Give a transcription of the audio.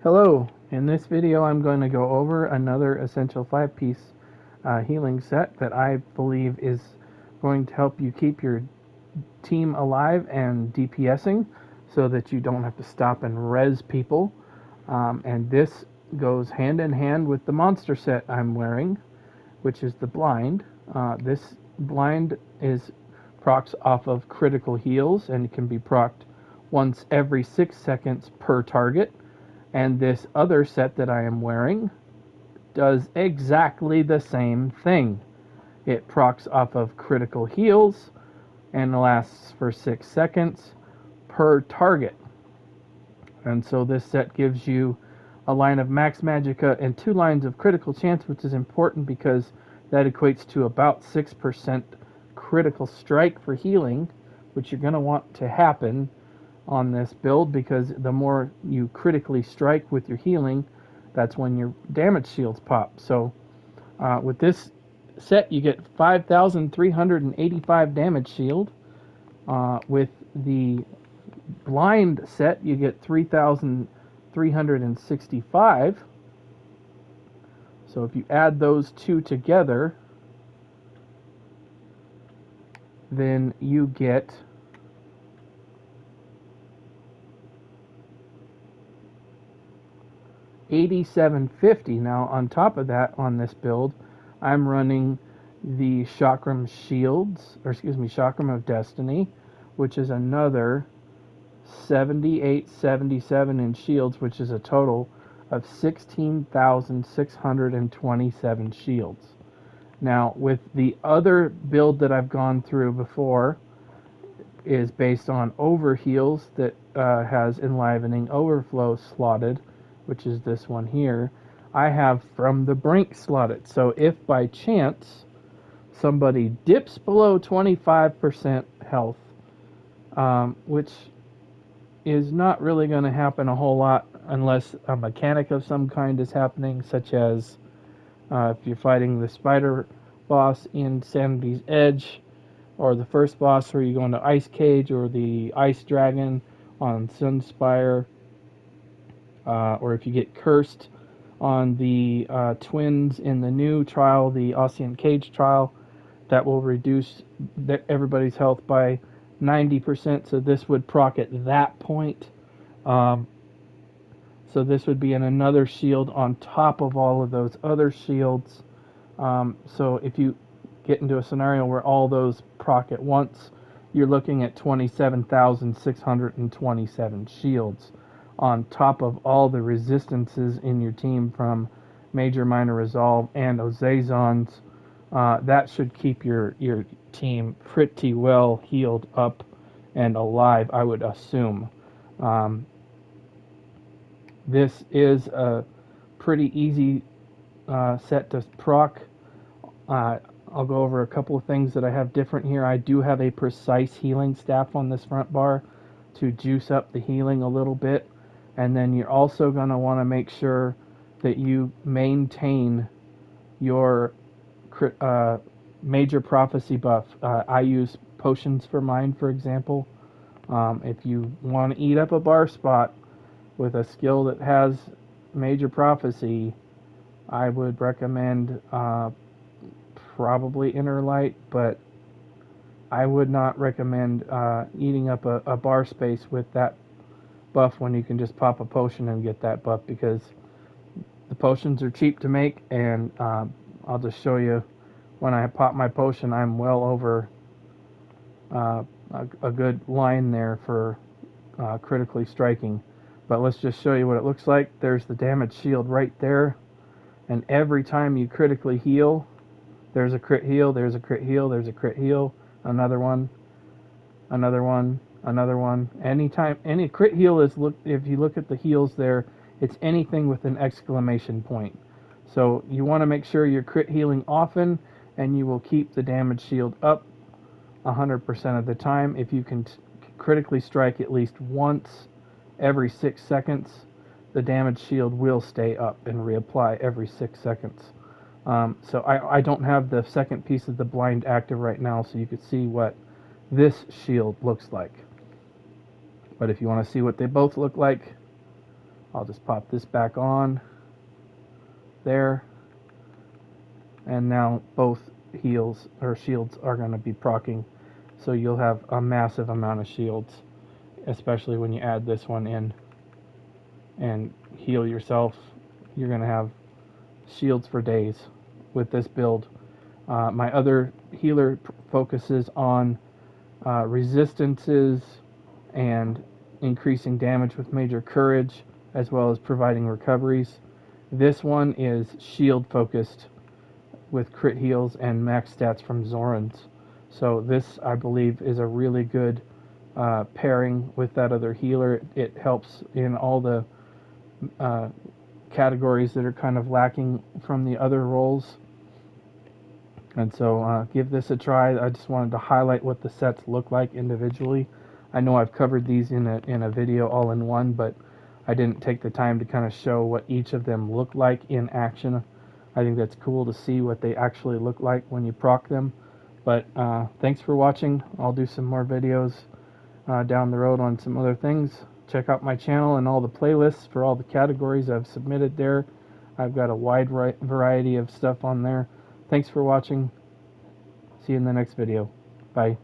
Hello, in this video I'm going to go over another essential 5-piece healing set that I believe is going to help you keep your team alive and DPSing so that you don't have to stop and res people. And this goes hand in hand with the monster set I'm wearing, which is the blind. This blind is procs off of critical heals and can be procced once every 6 seconds per target. And this other set that I am wearing does exactly the same thing. It procs off of critical heals and lasts for 6 seconds per target. And so this set gives you a line of max magicka and 2 lines of critical chance, which is important because that equates to about 6% critical strike for healing, which you're going to want to happen on this build, because the more you critically strike with your healing, that's when your damage shields pop. So with this set you get 5,385 damage shield. With the blind set you get 3,365. So if you add those two together, then you get 8750. Now on top of that, on this build I'm running the Chakrum of Destiny, which is another 7877 in shields, which is a total of 16,627 shields. Now with the other build that I've gone through before is based on overheals that has enlivening overflow slotted, which is this one here. I have from the Brink slotted. So if by chance somebody dips below 25% health, which is not really going to happen a whole lot unless a mechanic of some kind is happening, such as if you're fighting the spider boss in Sanity's Edge, or the first boss where you go into Ice Cage, or the Ice Dragon on Sunspire, or if you get cursed on the twins in the new trial, the Ocean Cage trial, that will reduce everybody's health by 90%, so this would proc at that point. So this would be in another shield on top of all of those other shields. So if you get into a scenario where all those proc at once, you're looking at 27,627 shields on top of all the resistances in your team from Major Minor Resolve and Ozazons. That should keep your team pretty well healed up and alive, I would assume. This is a pretty easy set to proc. I'll go over a couple of things that I have different here. I do have a precise healing staff on this front bar to juice up the healing a little bit. And then you're also going to want to make sure that you maintain your major prophecy buff. I use potions for mine, for example. If you want to eat up a bar spot with a skill that has major prophecy, I would recommend probably Inner Light, but I would not recommend eating up a bar space with that buff when you can just pop a potion and get that buff, because the potions are cheap to make, and I'll just show you when I pop my potion, I'm well over a good line there for critically striking. But let's just show you what it looks like. There's the damage shield right there, and every time you critically heal, there's a crit heal, there's a crit heal, there's a crit heal, another one, another one, another one. Anytime any crit heal is, if you look at the heals there, it's anything with an exclamation point. So you want to make sure you're crit healing often, and you will keep the damage shield up 100% of the time. If you can critically strike at least once every 6 seconds, the damage shield will stay up and reapply every 6 seconds. So I don't have the second piece of the blind active right now, so you could see what this shield looks like. But if you want to see what they both look like, I'll just pop this back on there, and now both heals or shields are going to be proccing, so you'll have a massive amount of shields, especially when you add this one in and heal yourself. You're going to have shields for days with this build. My other healer focuses on resistances and increasing damage with major courage, as well as providing recoveries. This one is shield focused with crit heals and max stats from Zorans. So this, I believe, is a really good pairing with that other healer. It helps in all the categories that are kind of lacking from the other roles. And so give this a try. I just wanted to highlight what the sets look like individually. I know I've covered these in a video all in one, but I didn't take the time to kind of show what each of them look like in action. I think that's cool to see what they actually look like when you proc them. But thanks for watching. I'll do some more videos down the road on some other things. Check out my channel and all the playlists for all the categories I've submitted there. I've got a wide variety of stuff on there. Thanks for watching. See you in the next video. Bye.